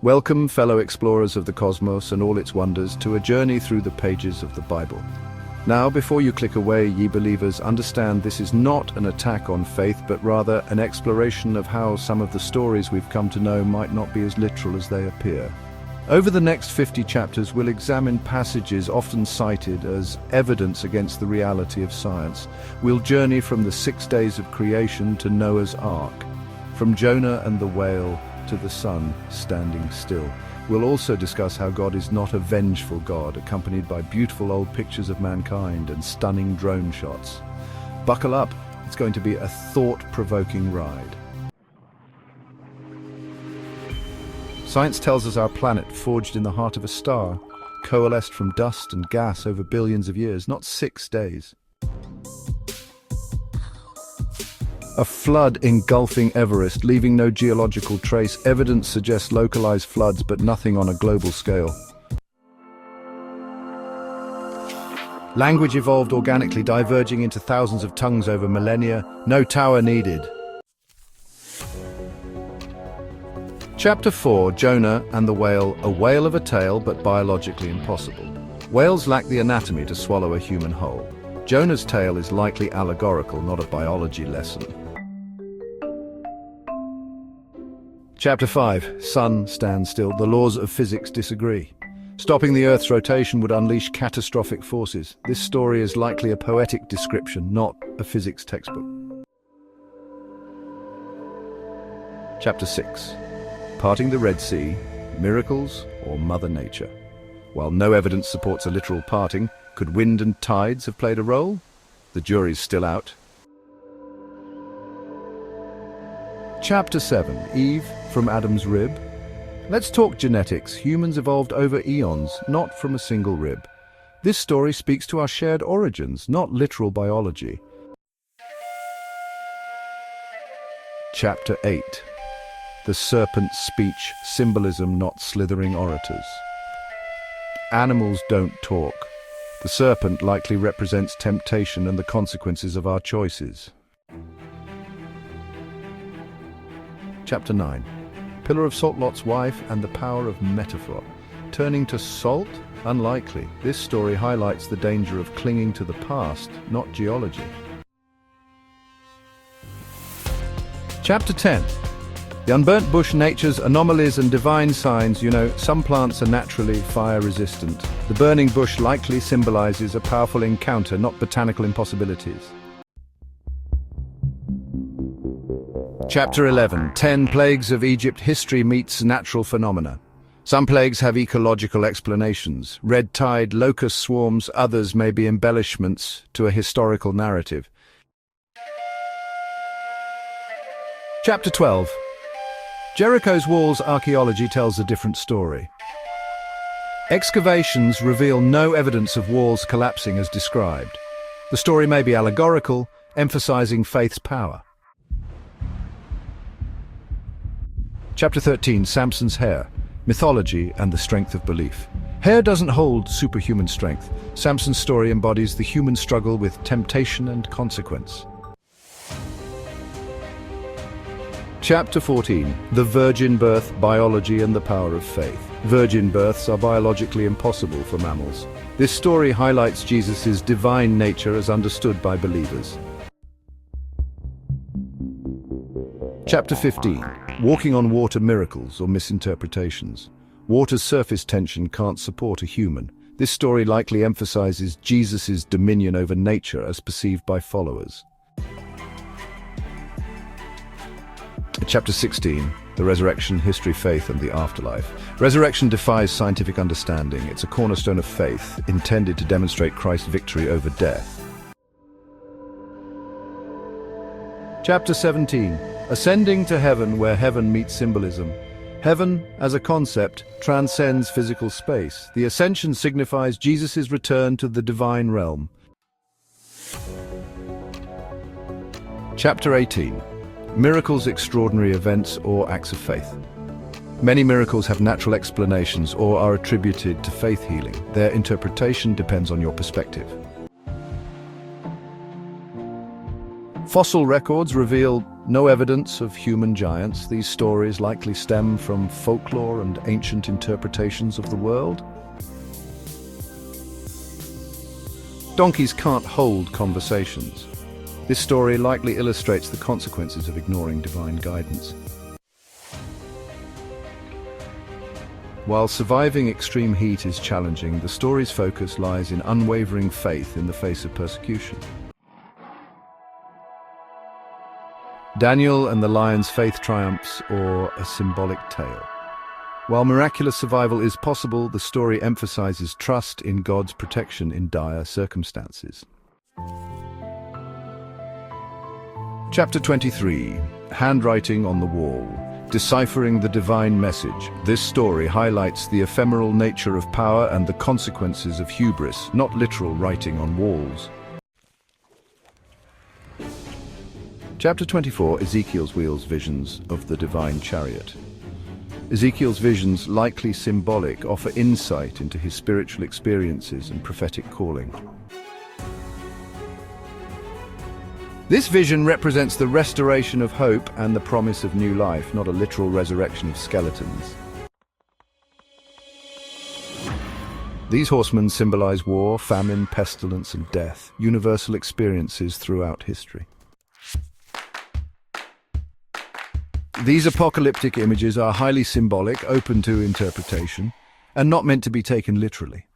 Welcome, fellow explorers of the cosmos and all its wonders, to a journey through the pages of the Bible. Now, before you click away, ye believers, understand this is not an attack on faith, but rather an exploration of how some of the stories we've come to know might not be as literal as they appear. Over the next 50 chapters, we'll examine passages often cited as evidence against the reality of science. We'll journey from the 6 days of creation to Noah's Ark, from Jonah and the whale to the sun standing still. We'll also discuss how God is not a vengeful God, accompanied by beautiful old pictures of mankind and stunning drone shots. Buckle up, it's going to be a thought-provoking ride. Science tells us our planet, forged in the heart of a star, coalesced from dust and gas over billions of years, not 6 days. A flood engulfing Everest, leaving no geological trace. Evidence suggests localized floods, but nothing on a global scale. Language evolved organically, diverging into thousands of tongues over millennia. No tower needed. Chapter 4, Jonah and the whale, a whale of a tale but biologically impossible. Whales lack the anatomy to swallow a human whole. Jonah's tale is likely allegorical, not a biology lesson. Chapter 5, Sun stands still. The laws of physics disagree. Stopping the Earth's rotation would unleash catastrophic forces. This story is likely a poetic description, not a physics textbook. Chapter 6. Parting the Red Sea, miracles or Mother Nature? While no evidence supports a literal parting, could wind and tides have played a role? The jury's still out. Chapter 7, Eve from Adam's rib. Let's talk genetics. Humans evolved over eons, not from a single rib. This story speaks to our shared origins, not literal biology. Chapter 8. The serpent's speech, symbolism, not slithering orators. Animals don't talk. The serpent likely represents temptation and the consequences of our choices. Chapter 9. Pillar of Salt, Lot's wife, and the power of metaphor. Turning to salt? Unlikely. This story highlights the danger of clinging to the past, not geology. Chapter 10. The unburnt bush, nature's anomalies and divine signs. Some plants are naturally fire-resistant. The burning bush likely symbolizes a powerful encounter, not botanical impossibilities. Chapter 11. 10 Plagues of Egypt. History meets natural phenomena. Some plagues have ecological explanations. Red tide, locust swarms, others may be embellishments to a historical narrative. Chapter 12. Jericho's walls. Archaeology tells a different story. Excavations reveal no evidence of walls collapsing as described. The story may be allegorical, emphasizing faith's power. Chapter 13, Samson's hair, mythology and the strength of belief. Hair doesn't hold superhuman strength. Samson's story embodies the human struggle with temptation and consequence. Chapter 14, The Virgin Birth, Biology and the Power of Faith. Virgin births are biologically impossible for mammals. This story highlights Jesus' divine nature as understood by believers. Chapter 15, Walking on Water, Miracles or Misinterpretations. Water's surface tension can't support a human. This story likely emphasizes Jesus' dominion over nature as perceived by followers. Chapter 16, The Resurrection, History, Faith and the Afterlife. Resurrection defies scientific understanding. It's a cornerstone of faith, intended to demonstrate Christ's victory over death. Chapter 17, Ascending to Heaven, where heaven meets symbolism. Heaven, as a concept, transcends physical space. The ascension signifies Jesus' return to the divine realm. Chapter 18, Miracles, Extraordinary Events or Acts of Faith. Many miracles have natural explanations or are attributed to faith healing. Their interpretation depends on your perspective. Fossil records reveal No evidence of human giants. These stories likely stem from folklore and ancient interpretations of the world. Donkeys can't hold conversations. This story likely illustrates the consequences of ignoring divine guidance. While surviving extreme heat is challenging, the story's focus lies in unwavering faith in the face of persecution. Daniel and the Lion's Faith Triumphs, or A Symbolic Tale. While miraculous survival is possible, the story emphasizes trust in God's protection in dire circumstances. Chapter 23. Handwriting on the Wall. Deciphering the Divine Message. This story highlights the ephemeral nature of power and the consequences of hubris, not literal writing on walls. Chapter 24. Ezekiel's Wheels Visions of the Divine Chariot. Ezekiel's visions, likely symbolic, offer insight into his spiritual experiences and prophetic calling. This vision represents the restoration of hope and the promise of new life, not a literal resurrection of skeletons. These horsemen symbolize war, famine, pestilence, and death, universal experiences throughout history. These apocalyptic images are highly symbolic, open to interpretation, and not meant to be taken literally.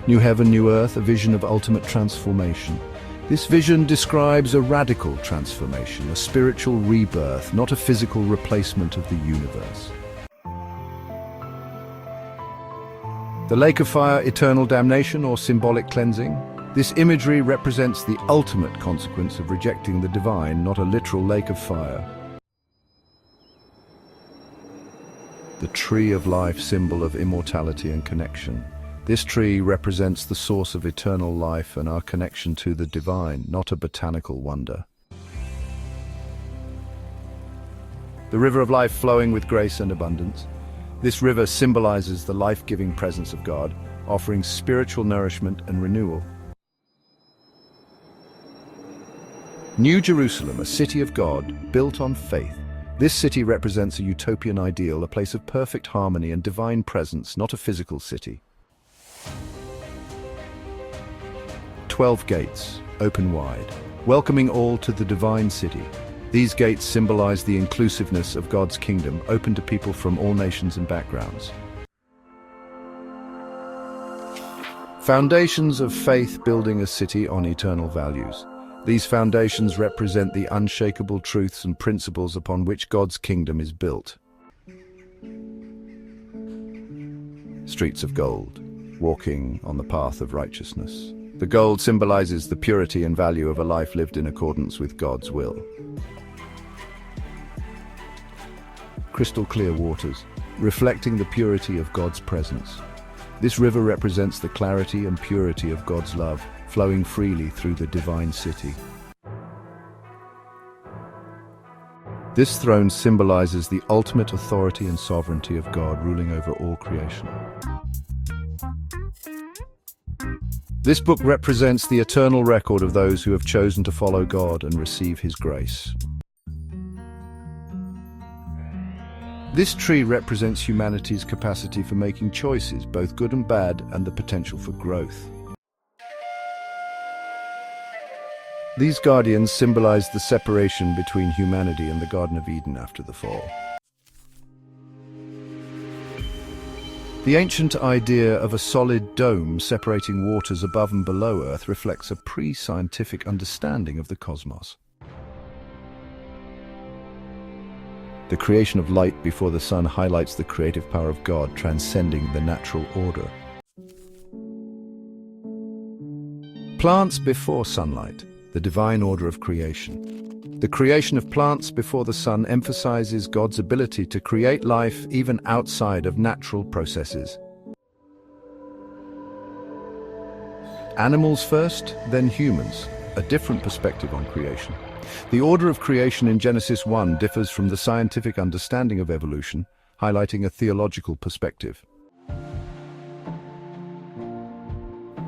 New heaven, new earth, a vision of ultimate transformation. This vision describes a radical transformation, a spiritual rebirth, not a physical replacement of the universe. The lake of fire, eternal damnation, or symbolic cleansing. This imagery represents the ultimate consequence of rejecting the divine, not a literal lake of fire. The tree of life, symbol of immortality and connection. This tree represents the source of eternal life and our connection to the divine, not a botanical wonder. The river of life flowing with grace and abundance. This river symbolizes the life-giving presence of God, offering spiritual nourishment and renewal. New Jerusalem, a city of God, built on faith. This city represents a utopian ideal, a place of perfect harmony and divine presence, not a physical city. 12 gates, open wide, welcoming all to the divine city. These gates symbolize the inclusiveness of God's kingdom, open to people from all nations and backgrounds. Foundations of faith, building a city on eternal values. These foundations represent the unshakable truths and principles upon which God's kingdom is built. Streets of gold, walking on the path of righteousness. The gold symbolizes the purity and value of a life lived in accordance with God's will. Crystal clear waters, reflecting the purity of God's presence. This river represents the clarity and purity of God's love, flowing freely through the divine city. This throne symbolizes the ultimate authority and sovereignty of God ruling over all creation. This book represents the eternal record of those who have chosen to follow God and receive His grace. This tree represents humanity's capacity for making choices, both good and bad, and the potential for growth. These guardians symbolize the separation between humanity and the Garden of Eden after the fall. The ancient idea of a solid dome separating waters above and below Earth reflects a pre-scientific understanding of the cosmos. The creation of light before the sun highlights the creative power of God transcending the natural order. Plants before sunlight, the divine order of creation. The creation of plants before the sun emphasizes God's ability to create life even outside of natural processes. Animals first, then humans, a different perspective on creation. The order of creation in Genesis 1 differs from the scientific understanding of evolution, highlighting a theological perspective.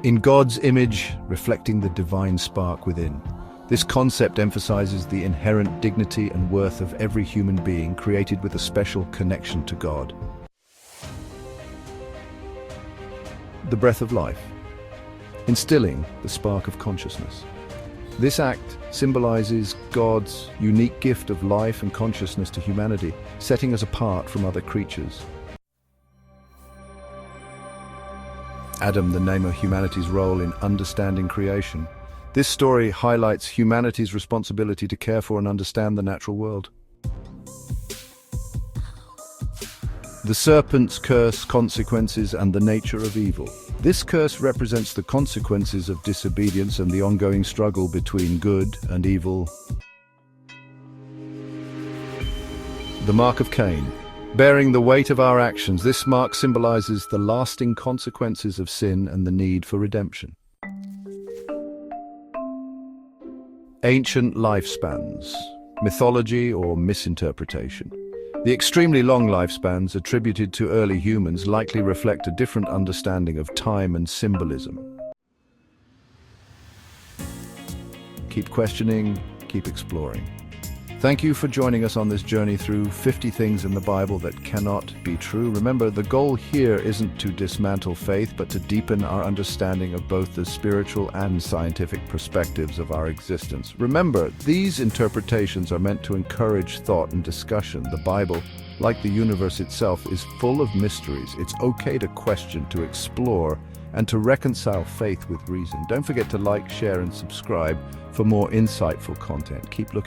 In God's image, reflecting the divine spark within. This concept emphasizes the inherent dignity and worth of every human being created with a special connection to God. The breath of life, instilling the spark of consciousness. This act symbolizes God's unique gift of life and consciousness to humanity, setting us apart from other creatures. Adam, the name of humanity's role in understanding creation. This story highlights humanity's responsibility to care for and understand the natural world. The serpent's curse, consequences, and the nature of evil. This curse represents the consequences of disobedience and the ongoing struggle between good and evil. The mark of Cain. Bearing the weight of our actions, this mark symbolizes the lasting consequences of sin and the need for redemption. Ancient lifespans, mythology or misinterpretation. The extremely long lifespans attributed to early humans likely reflect a different understanding of time and symbolism. Keep questioning, keep exploring. Thank you for joining us on this journey through 50 things in the Bible that cannot be true. Remember, the goal here isn't to dismantle faith, but to deepen our understanding of both the spiritual and scientific perspectives of our existence. Remember, these interpretations are meant to encourage thought and discussion. The Bible, like the universe itself, is full of mysteries. It's okay to question, to explore, and to reconcile faith with reason. Don't forget to like, share, and subscribe for more insightful content. Keep looking